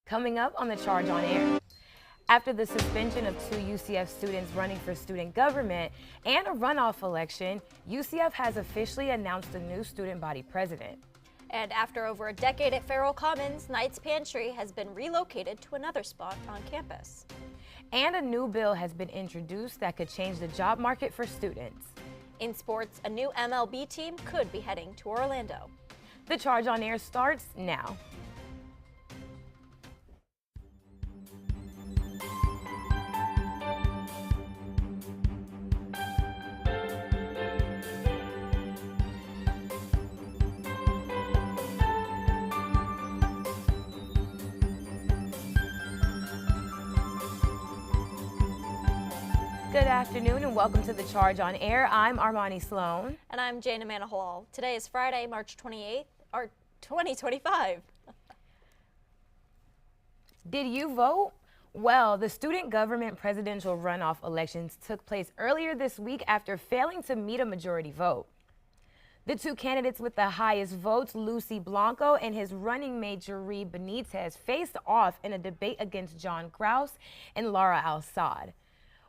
Coming up on The Charge on Air. After the suspension of 2 UCF students running for student government and a runoff election, UCF has officially announced a new student body president. And after over a decade at Farrell Commons, Knight's Pantry has been relocated to another spot on campus. And a new bill has been introduced that could change the job market for students. In sports, a new MLB team could be heading to Orlando. The Charge on Air starts now. Good afternoon and welcome to The Charge on Air. I'm Armoni Sloan. And I'm Jayna Manohalal. Today is Friday, March 28th, or 2025. Did you vote? Well, the student government presidential runoff elections took place earlier this week after failing to meet a majority vote. The 2 candidates with the highest votes, Lucy Blanco and his running mate Jerry Benitez, faced off in a debate against John Grouse and Laura Al-Saad.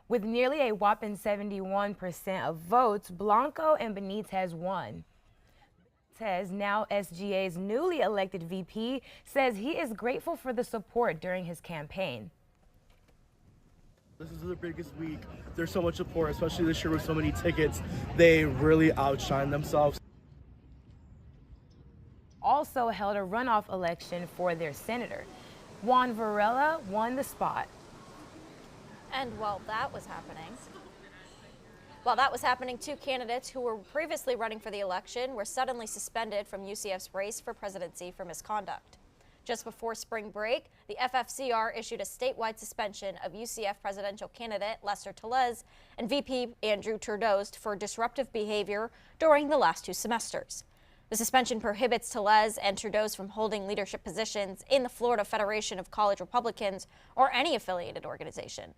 With nearly a whopping 71% of votes, Blanco and Benitez won. Benitez, now SGA's newly elected VP, says he is grateful for the support during his campaign. This is the biggest week. There's so much support, especially this year with so many tickets. They really outshine themselves. Also held a runoff election for their senator. Juan Varela won the spot. And while that was happening, 2 candidates who were previously running for the election were suddenly suspended from UCF's race for presidency for misconduct. Just before spring break, the FFCR issued a statewide suspension of UCF presidential candidate Lester Tellez and VP Andrew Turdos for disruptive behavior during the last 2 semesters. The suspension prohibits Tellez and Turdos from holding leadership positions in the Florida Federation of College Republicans or any affiliated organization.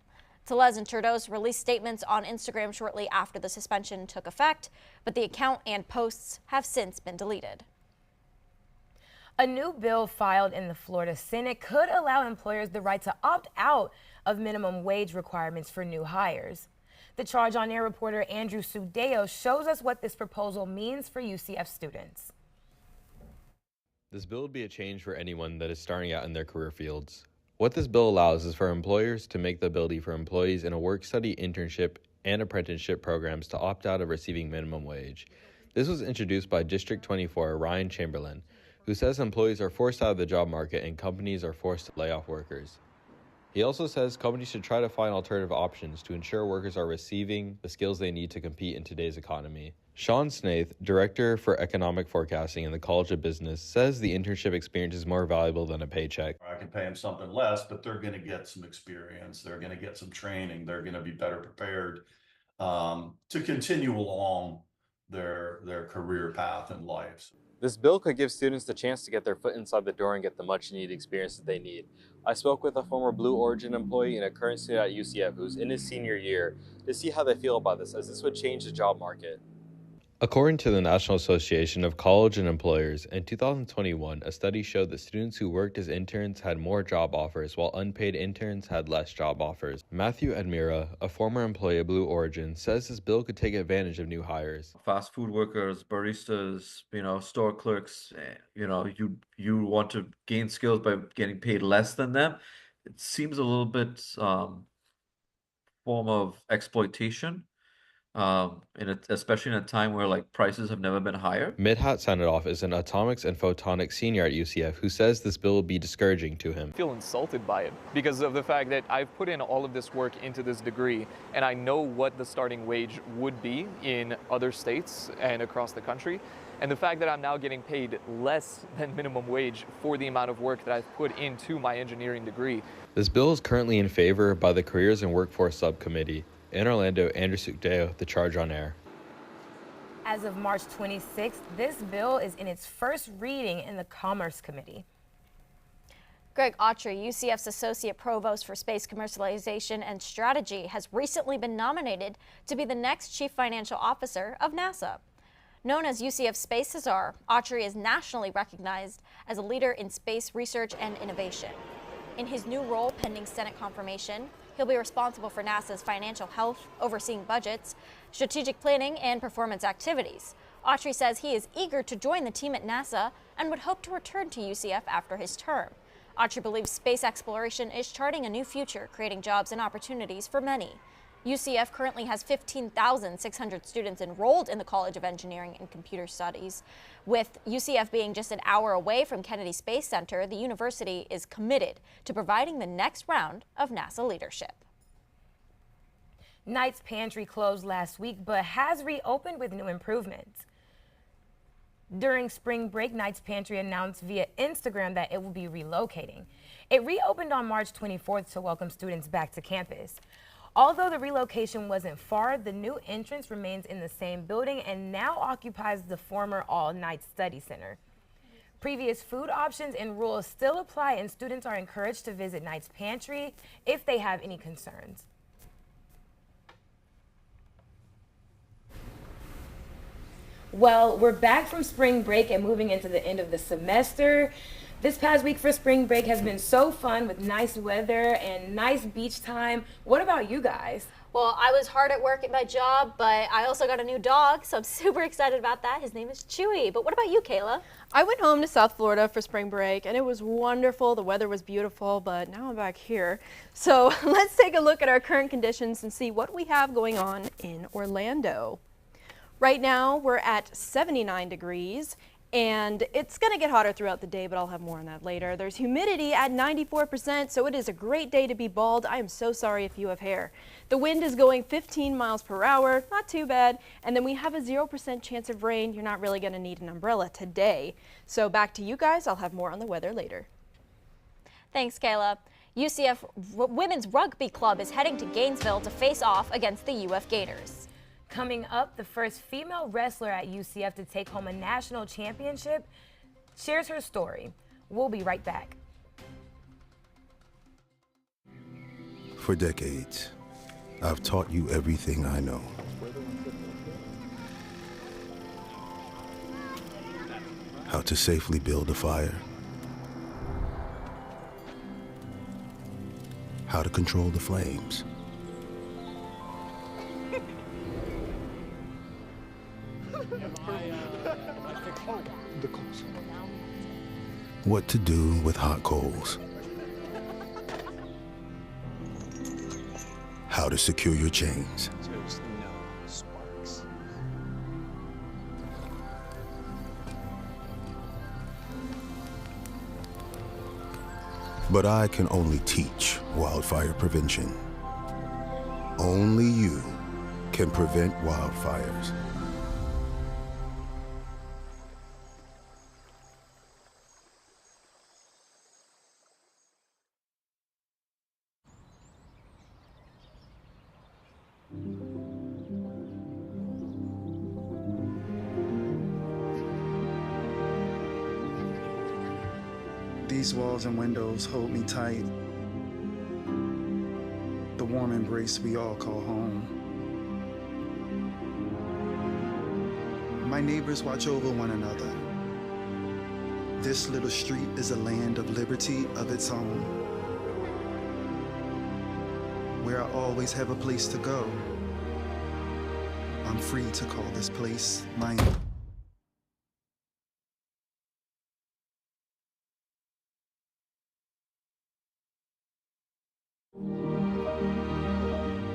Tellez and Turdos released statements on Instagram shortly after the suspension took effect, but the account and posts have since been deleted. A new bill filed in the Florida Senate could allow employers the right to opt out of minimum wage requirements for new hires. The Charge on Air reporter Andrew Sookdeo shows us what this proposal means for UCF students. This bill would be a change for anyone that is starting out in their career fields. What this bill allows is for employers to make the ability for employees in a work-study, internship, and apprenticeship programs to opt out of receiving minimum wage. This was introduced by District 24 Ryan Chamberlain, who says employees are forced out of the job market and companies are forced to lay off workers. He also says companies should try to find alternative options to ensure workers are receiving the skills they need to compete in today's economy. Sean Snaith, Director for Economic Forecasting in the College of Business, says the internship experience is more valuable than a paycheck. I can pay them something less, but they're going to get some experience. They're going to get some training. They're going to be better prepared to continue along their career path in life. This bill could give students the chance to get their foot inside the door and get the much-needed experience that they need. I spoke with a former Blue Origin employee and a current student at UCF who's in his senior year to see how they feel about this, as this would change the job market. According to the National Association of College and Employers, in 2021, a study showed that students who worked as interns had more job offers, while unpaid interns had less job offers. Matthew Admira, a former employee of Blue Origin, says this bill could take advantage of new hires. Fast food workers, baristas, store clerks, you want to gain skills by getting paid less than them. It seems a little bit form of exploitation. Especially in a time where prices have never been higher. Midhat Sanadov is an atomics and photonics senior at UCF who says this bill will be discouraging to him. I feel insulted by it because of the fact that I've put in all of this work into this degree and I know what the starting wage would be in other states and across the country. And the fact that I'm now getting paid less than minimum wage for the amount of work that I've put into my engineering degree. This bill is currently in favor by the Careers and Workforce Subcommittee. In Orlando, Andrew Sookdeo, The Charge on Air. As of March 26th, this bill is in its first reading in the Commerce Committee. Greg Autry, UCF's Associate Provost for Space Commercialization and Strategy, has recently been nominated to be the next Chief Financial Officer of NASA. Known as UCF Space Czar, Autry is nationally recognized as a leader in space research and innovation. In his new role pending Senate confirmation, he'll be responsible for NASA's financial health, overseeing budgets, strategic planning, and performance activities. Autry says he is eager to join the team at NASA and would hope to return to UCF after his term. Autry believes space exploration is charting a new future, creating jobs and opportunities for many. UCF currently has 15,600 students enrolled in the College of Engineering and Computer Studies. With UCF being just an hour away from Kennedy Space Center, the university is committed to providing the next round of NASA leadership. Knight's Pantry closed last week but has reopened with new improvements. During spring break, Knight's Pantry announced via Instagram that it will be relocating. It reopened on March 24th to welcome students back to campus. Although the relocation wasn't far, the new entrance remains in the same building and now occupies the former all-night study center. Previous food options and rules still apply, and students are encouraged to visit Knight's Pantry if they have any concerns. Well, we're back from spring break and moving into the end of the semester. This past week for spring break has been so fun with nice weather and nice beach time. What about you guys? Well, I was hard at work at my job, but I also got a new dog, so I'm super excited about that. His name is Chewy. But what about you, Kayla? I went home to South Florida for spring break, and it was wonderful. The weather was beautiful, but now I'm back here. So let's take a look at our current conditions and see what we have going on in Orlando. Right now, we're at 79 degrees. And it's going to get hotter throughout the day, but I'll have more on that later. There's humidity at 94%, so it is a great day to be bald. I am so sorry if you have hair. The wind is going 15 miles per hour, not too bad. And then we have a 0% chance of rain. You're not really going to need an umbrella today. So back to you guys. I'll have more on the weather later. Thanks, Kayla. UCF Women's Rugby Club is heading to Gainesville to face off against the UF Gators. Coming up, the first female wrestler at UCF to take home a national championship shares her story. We'll be right back. For decades, I've taught you everything I know. How to safely build a fire. How to control the flames. What to do with hot coals. How to secure your chains. But I can only teach wildfire prevention. Only you can prevent wildfires. These walls and windows hold me tight. The warm embrace we all call home. My neighbors watch over one another. This little street is a land of liberty of its own, where I always have a place to go. I'm free to call this place my own.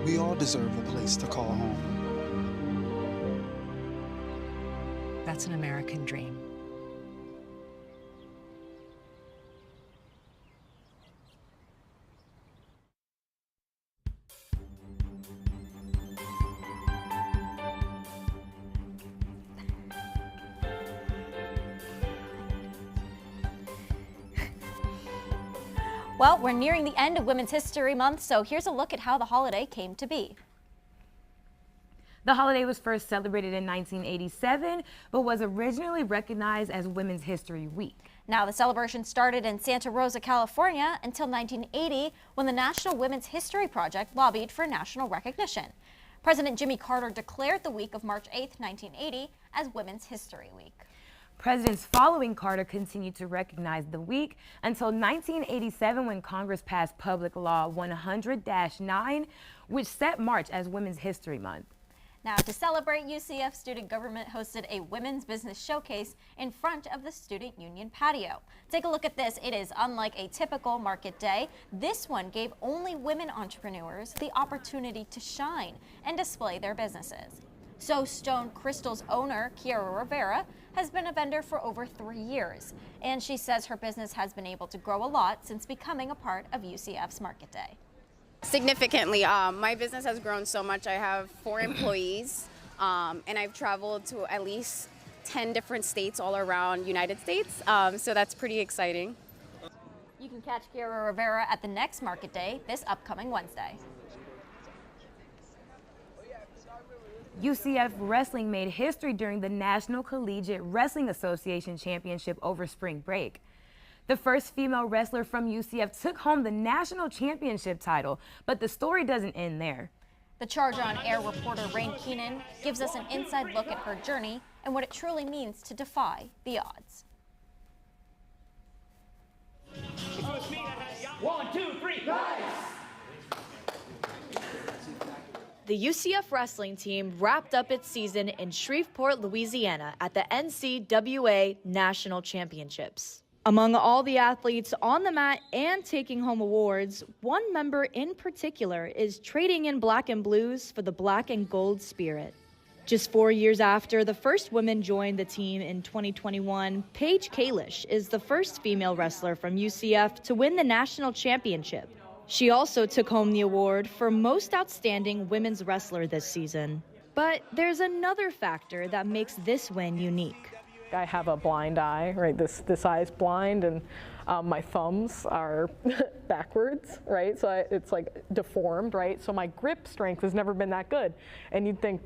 We all deserve a place to call home. That's an American dream. Well, we're nearing the end of Women's History Month, so here's a look at how the holiday came to be. The holiday was first celebrated in 1987, but was originally recognized as Women's History Week. Now, the celebration started in Santa Rosa, California until 1980, when the National Women's History Project lobbied for national recognition. President Jimmy Carter declared the week of March 8, 1980 as Women's History Week. Presidents following Carter continued to recognize the week until 1987 when Congress passed Public Law 100-9, which set March as Women's History Month. Now, to celebrate, UCF student government hosted a women's business showcase in front of the student union patio. Take a look at this. It is unlike a typical market day. This one gave only women entrepreneurs the opportunity to shine and display their businesses. So Stone Crystal's owner, Kiara Rivera, has been a vendor for over 3 years, and she says her business has been able to grow a lot since becoming a part of UCF's Market Day. Significantly. My business has grown so much. I have 4 employees, and I've traveled to at least 10 different states all around United States, so that's pretty exciting. You can catch Kiara Rivera at the next Market Day this upcoming Wednesday. UCF Wrestling made history during the National Collegiate Wrestling Association Championship over spring break. The first female wrestler from UCF took home the national championship title, but the story doesn't end there. The Charger on Air reporter Rain Keenan gives us an inside look at her journey and what it truly means to defy the odds. 1, 2, 3, nice! The UCF wrestling team wrapped up its season in Shreveport, Louisiana at the NCAA National Championships. Among all the athletes on the mat and taking home awards, one member in particular is trading in black and blues for the black and gold spirit. Just 4 years after the first woman joined the team in 2021, Paige Kalish is the first female wrestler from UCF to win the national championship. She also took home the award for Most Outstanding Women's Wrestler this season. But there's another factor that makes this win unique. I have a blind eye, right? This eye is blind, and my thumbs are backwards, right? So it's like deformed, right? So my grip strength has never been that good. And you'd think,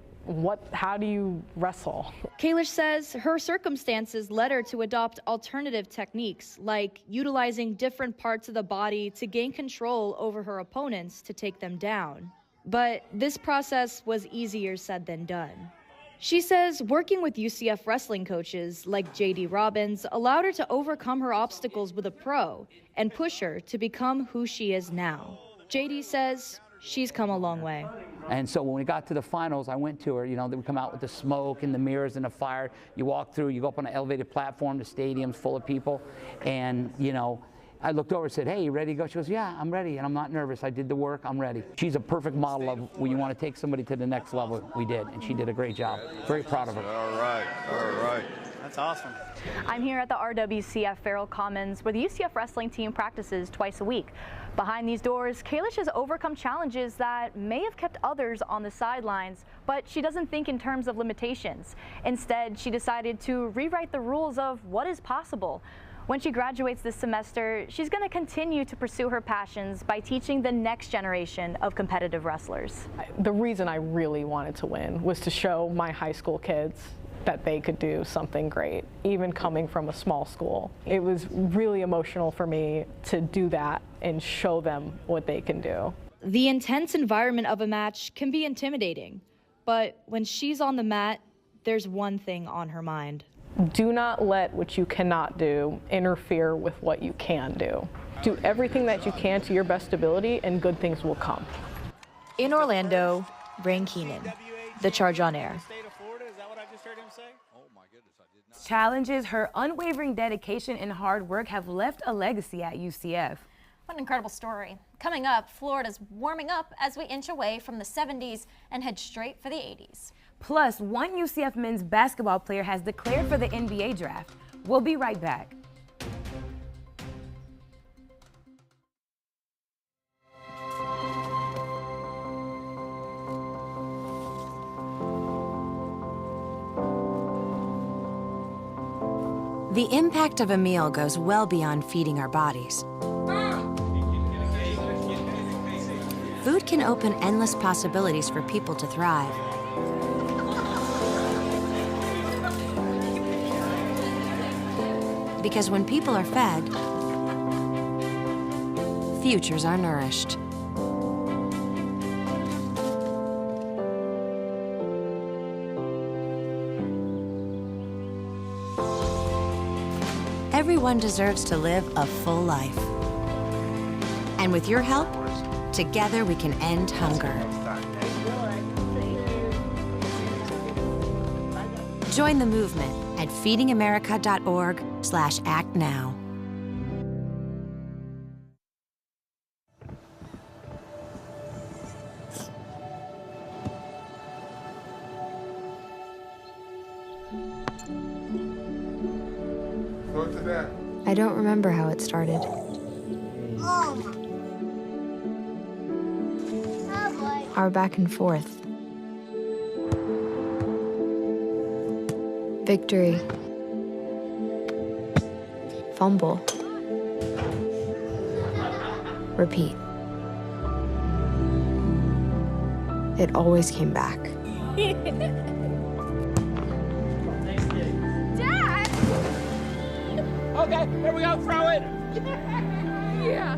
how do you wrestle? Kalish says her circumstances led her to adopt alternative techniques, like utilizing different parts of the body to gain control over her opponents to take them down. But this process was easier said than done. She says working with UCF wrestling coaches like J.D. Robbins allowed her to overcome her obstacles with a pro and push her to become who she is now. J.D. says she's come a long way. And so when we got to the finals, I went to her, they would come out with the smoke and the mirrors and the fire. You walk through, you go up on an elevated platform, the stadium's full of people. And, I looked over and said, hey, you ready to go? She goes, yeah, I'm ready, and I'm not nervous. I did the work, I'm ready. She's a perfect model of when you want to take somebody to the next level. We did, and she did a great job. Very proud of her. All right. That's awesome. I'm here at the RWCF Farrell Commons, where the UCF wrestling team practices twice a week. Behind these doors, Kalish has overcome challenges that may have kept others on the sidelines, but she doesn't think in terms of limitations. Instead, she decided to rewrite the rules of what is possible. When she graduates this semester, she's going to continue to pursue her passions by teaching the next generation of competitive wrestlers. The reason I really wanted to win was to show my high school kids that they could do something great, even coming from a small school. It was really emotional for me to do that and show them what they can do. The intense environment of a match can be intimidating, but when she's on the mat, there's one thing on her mind. Do not let what you cannot do interfere with what you can do. Do everything that you can to your best ability, and good things will come. In Orlando, Rain Keenan, The Charge on Air. Challenges, her unwavering dedication and hard work have left a legacy at UCF. What an incredible story. Coming up, Florida's warming up as we inch away from the 70s and head straight for the 80s. Plus, one UCF men's basketball player has declared for the NBA draft. We'll be right back. The impact of a meal goes well beyond feeding our bodies. Food can open endless possibilities for people to thrive. Because when people are fed, futures are nourished. everyone deserves to live a full life. And with your help, together we can end hunger. Join the movement at feedingamerica.org/actnow. I don't remember how it started. Our back and forth. Victory. Fumble. Repeat. It always came back. Dad! Okay, here we go, throw it! Yeah.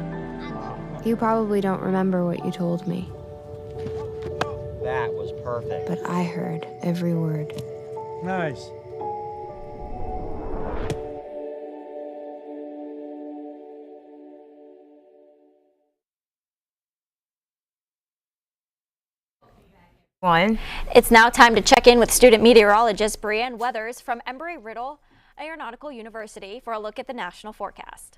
You probably don't remember what you told me, That was perfect. but I heard every word. Nice. It's now time to check in with student meteorologist Brianne Weathers from Embry-Riddle Aeronautical University for a look at the national forecast.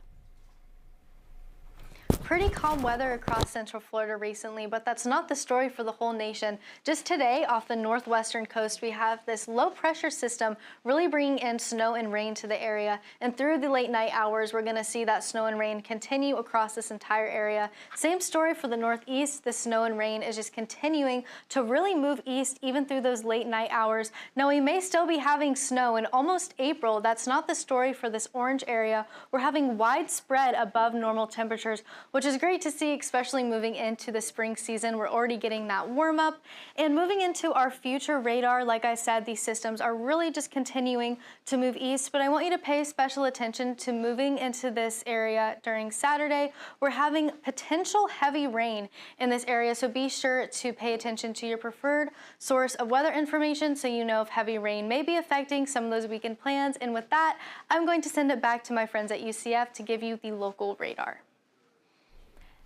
Pretty calm weather across Central Florida recently, but that's not the story for the whole nation. Just today, off the northwestern coast, we have this low pressure system really bringing in snow and rain to the area. And through the late night hours, we're going to see that snow and rain continue across this entire area. Same story for the northeast. The snow and rain is just continuing to really move east even through those late night hours. Now, we may still be having snow in almost April. That's not the story for this orange area. We're having widespread above normal temperatures, which is great to see, especially moving into the spring season. We're already getting that warm up. And moving into our future radar, like I said, these systems are really just continuing to move east, but I want you to pay special attention to moving into this area during Saturday. We're having potential heavy rain in this area, so be sure to pay attention to your preferred source of weather information so you know if heavy rain may be affecting some of those weekend plans. And with that, I'm going to send it back to my friends at UCF to give you the local radar.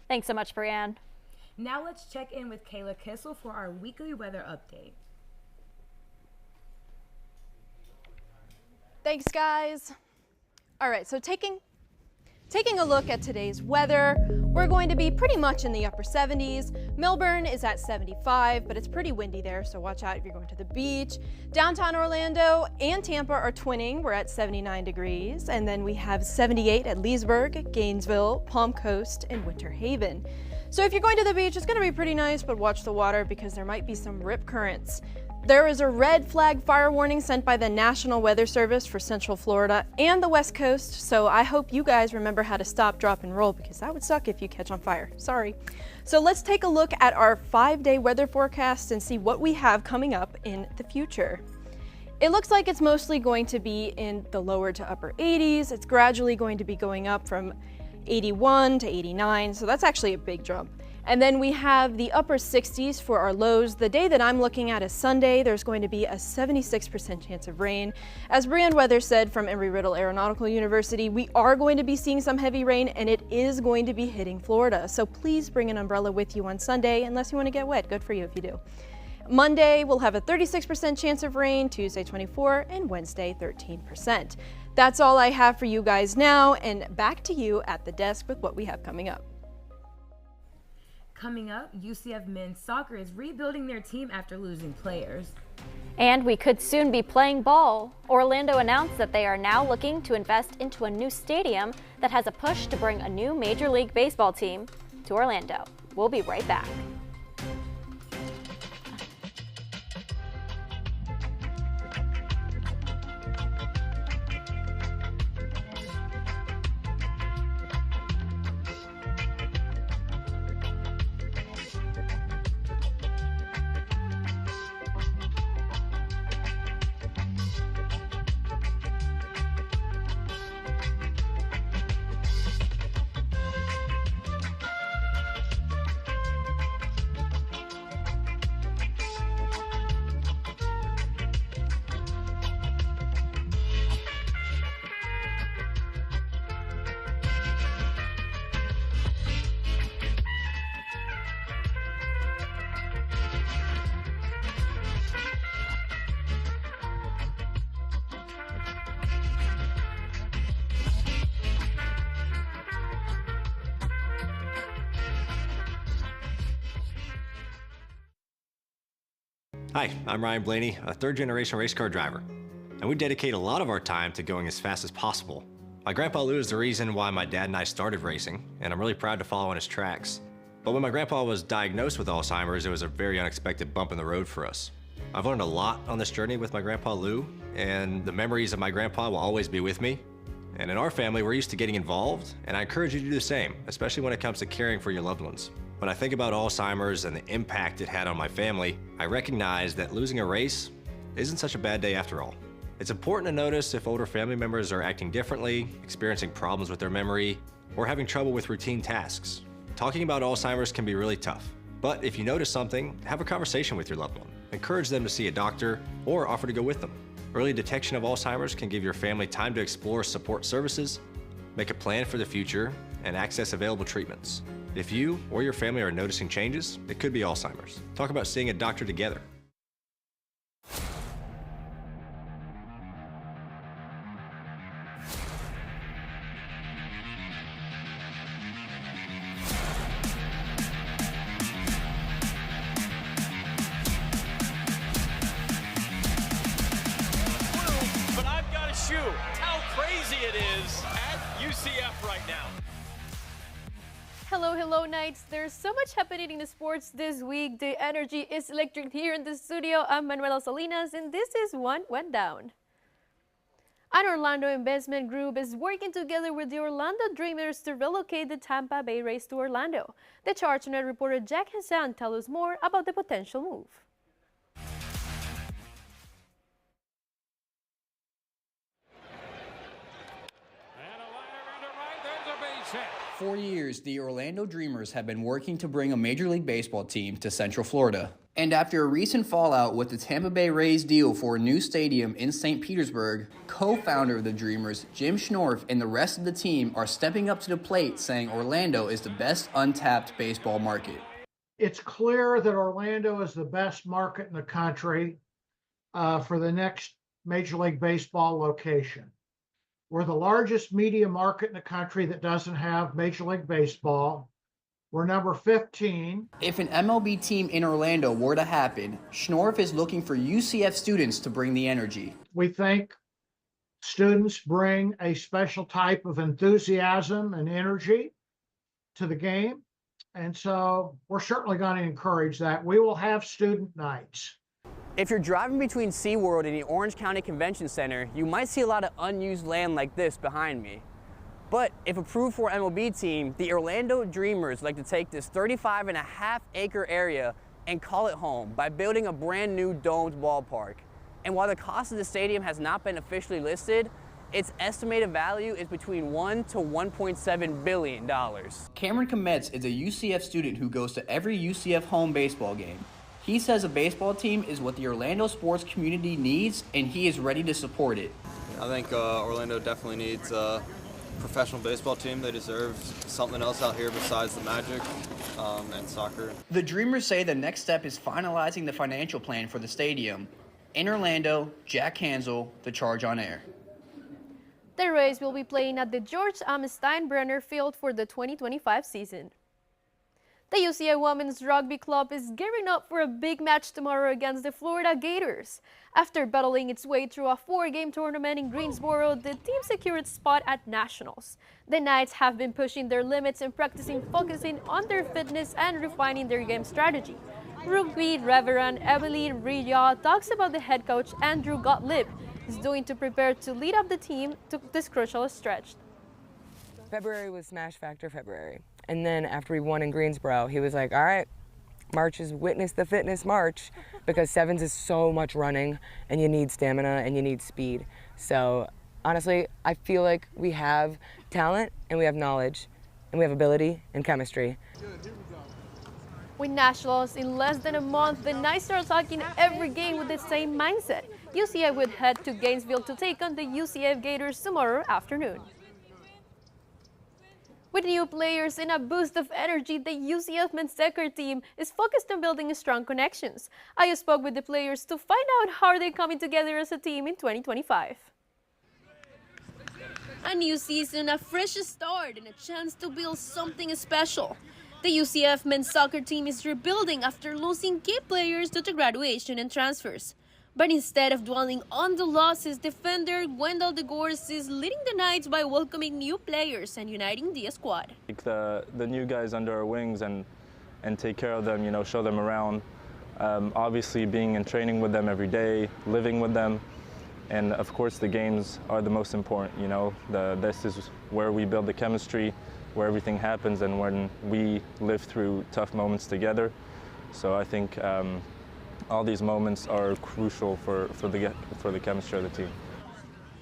Thanks so much, Brianne. Now let's check in with Kayla Kissel for our weekly weather update. Thanks, guys. All right, so taking a look at today's weather, we're going to be pretty much in the upper 70s. Melbourne is at 75, but it's pretty windy there, so watch out if you're going to the beach. Downtown Orlando and Tampa are twinning. We're at 79 degrees. And then we have 78 at Leesburg, Gainesville, Palm Coast, and Winter Haven. So if you're going to the beach, it's going to be pretty nice, but watch the water because there might be some rip currents. There is a red flag fire warning sent by the National Weather Service for Central Florida and the West Coast, so I hope you guys remember how to stop, drop, and roll because that would suck if you catch on fire. Sorry. So let's take a look at our 5-day weather forecast and see what we have coming up in the future. It looks like it's mostly going to be in the lower to upper 80s. It's gradually going to be going up from 81 to 89, so that's actually a big jump. And then we have the upper 60s for our lows. The day that I'm looking at is Sunday. There's going to be a 76% chance of rain. As Brianne Weathers said from Embry-Riddle Aeronautical University, we are going to be seeing some heavy rain and it is going to be hitting Florida. So please bring an umbrella with you on Sunday unless you want to get wet. Good for you if you do. Monday, we'll have a 36% chance of rain, Tuesday 24%, and Wednesday 13%. That's all I have for you guys now, and back to you at the desk with what we have coming up. Coming up, UCF men's soccer is rebuilding their team after losing players. And we could soon be playing ball. Orlando announced that they are now looking to invest into a new stadium that has a push to bring a new Major League Baseball team to Orlando. We'll be right back. Hi, I'm Ryan Blaney, a third-generation race car driver, and we dedicate a lot of our time to going as fast as possible. My grandpa Lou is the reason why my dad and I started racing, and I'm really proud to follow in his tracks. But when my grandpa was diagnosed with Alzheimer's, it was a very unexpected bump in the road for us. I've learned a lot on this journey with my grandpa Lou, and the memories of my grandpa will always be with me. And in our family, we're used to getting involved, and I encourage you to do the same, especially when it comes to caring for your loved ones. When I think about Alzheimer's and the impact it had on my family, I recognize that losing a race isn't such a bad day after all. It's important to notice if older family members are acting differently, experiencing problems with their memory, or having trouble with routine tasks. Talking about Alzheimer's can be really tough, but if you notice something, have a conversation with your loved one. Encourage them to see a doctor or offer to go with them. Early detection of Alzheimer's can give your family time to explore support services, make a plan for the future, and access available treatments. If you or your family are noticing changes, it could be Alzheimer's. Talk about seeing a doctor together. But I've got to shoot how crazy it is at UCF right now. Hello, hello, Knights. There's so much happening in the sports this week. The energy is electric here in the studio. I'm Manohalal Salinas, and this is What Went Down. An Orlando investment group is working together with the Orlando Dreamers to relocate the Tampa Bay Race to Orlando. The ChargeNet reporter Jack Hassan tells us more about the potential move. For years, the Orlando Dreamers have been working to bring a Major League Baseball team to Central Florida. And after a recent fallout with the Tampa Bay Rays deal for a new stadium in St. Petersburg, co-founder of the Dreamers, Jim Schnorf, and the rest of the team are stepping up to the plate, saying Orlando is the best untapped baseball market. It's clear that Orlando is the best market in the country for the next Major League Baseball location. We're the largest media market in the country that doesn't have Major League Baseball. We're number 15. If an MLB team in Orlando were to happen, Schnorf is looking for UCF students to bring the energy. We think students bring a special type of enthusiasm and energy to the game. And so we're certainly going to encourage that. We will have student nights. If you're driving between SeaWorld and the Orange County Convention Center, you might see a lot of unused land like this behind me. But if approved for an MLB team, the Orlando Dreamers like to take this 35.5-acre area and call it home by building a brand new domed ballpark. And while the cost of the stadium has not been officially listed, its estimated value is between $1 to $1.7 billion. Cameron Kometz is a UCF student who goes to every UCF home baseball game. He says a baseball team is what the Orlando sports community needs, and he is ready to support it. I think Orlando definitely needs a professional baseball team. They deserve something else out here besides the Magic and soccer. The Dreamers say the next step is finalizing the financial plan for the stadium. In Orlando, Jack Hansel, The Charge on Air. The Rays will be playing at the George M. Steinbrenner Field for the 2025 season. The UCF Women's Rugby Club is gearing up for a big match tomorrow against the Florida Gators. After battling its way through a 4-game tournament in Greensboro, the team secured its spot at Nationals. The Knights have been pushing their limits and focusing on their fitness and refining their game strategy. Rugby Reverend Evelyn Rilla talks about the head coach Andrew Gottlieb is doing to prepare to lead up the team to this crucial stretch. February was Smash Factor February. And then after we won in Greensboro, he was like, all right, March is witness the fitness March, because sevens is so much running and you need stamina and you need speed. So honestly, I feel like we have talent and we have knowledge and we have ability and chemistry. With Nationals in less than a month, the Knights are attacking every game with the same mindset. UCF would head to Gainesville to take on the UCF Gators tomorrow afternoon. With new players and a boost of energy, the UCF men's soccer team is focused on building strong connections. I spoke with the players to find out how they're coming together as a team in 2025. A new season, a fresh start, and a chance to build something special. The UCF men's soccer team is rebuilding after losing key players due to graduation and transfers. But instead of dwelling on the losses, defender Wendell DeGores is leading the Knights by welcoming new players and uniting the squad. Take the new guys under our wings and take care of them, you know, show them around. Obviously being in training with them every day, living with them, and of course the games are the most important, you know. This is where we build the chemistry, where everything happens, and when we live through tough moments together. So I think all these moments are crucial for the chemistry of the team.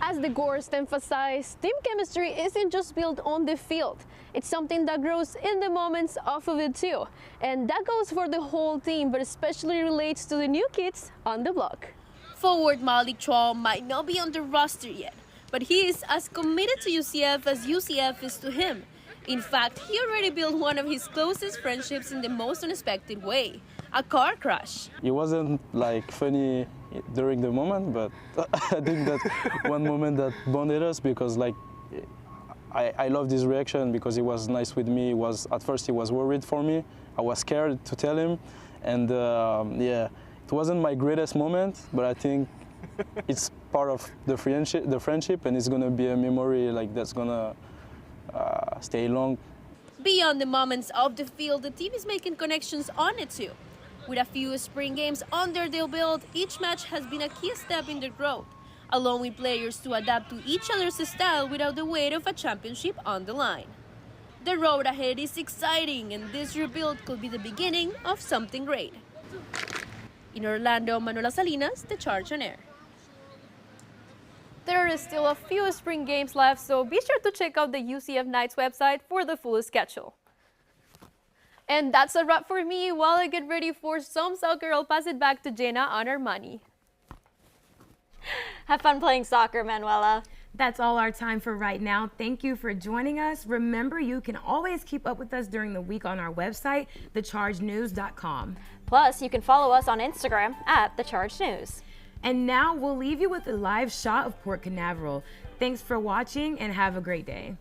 As the Gorst emphasized, team chemistry isn't just built on the field. It's something that grows in the moments off of it too. And that goes for the whole team, but especially relates to the new kids on the block. Forward Malik Chua might not be on the roster yet, but he is as committed to UCF as UCF is to him. In fact, he already built one of his closest friendships in the most unexpected way, a car crash. It wasn't like funny during the moment, but I think that one moment that bonded us, because like I love this reaction because he was nice with me. At first he was worried for me. I was scared to tell him, and yeah, it wasn't my greatest moment, but I think it's part of the friendship, and it's gonna be a memory like that's gonna stay long. Beyond the moments off the field, the team is making connections on it too. With a few spring games under their belt, each match has been a key step in their growth, along with players to adapt to each other's style without the weight of a championship on the line. The road ahead is exciting, and this rebuild could be the beginning of something great. In Orlando, Manohalal, The Charge on Air. There is still a few spring games left, so be sure to check out the UCF Knights website for the full schedule. And that's a wrap for me. While I get ready for some soccer, I'll pass it back to Jayna on Armoni. Have fun playing soccer, Manuela. That's all our time for right now. Thank you for joining us. Remember, you can always keep up with us during the week on our website, thechargenews.com. Plus, you can follow us on Instagram at The Charge News. And now we'll leave you with a live shot of Port Canaveral. Thanks for watching and have a great day.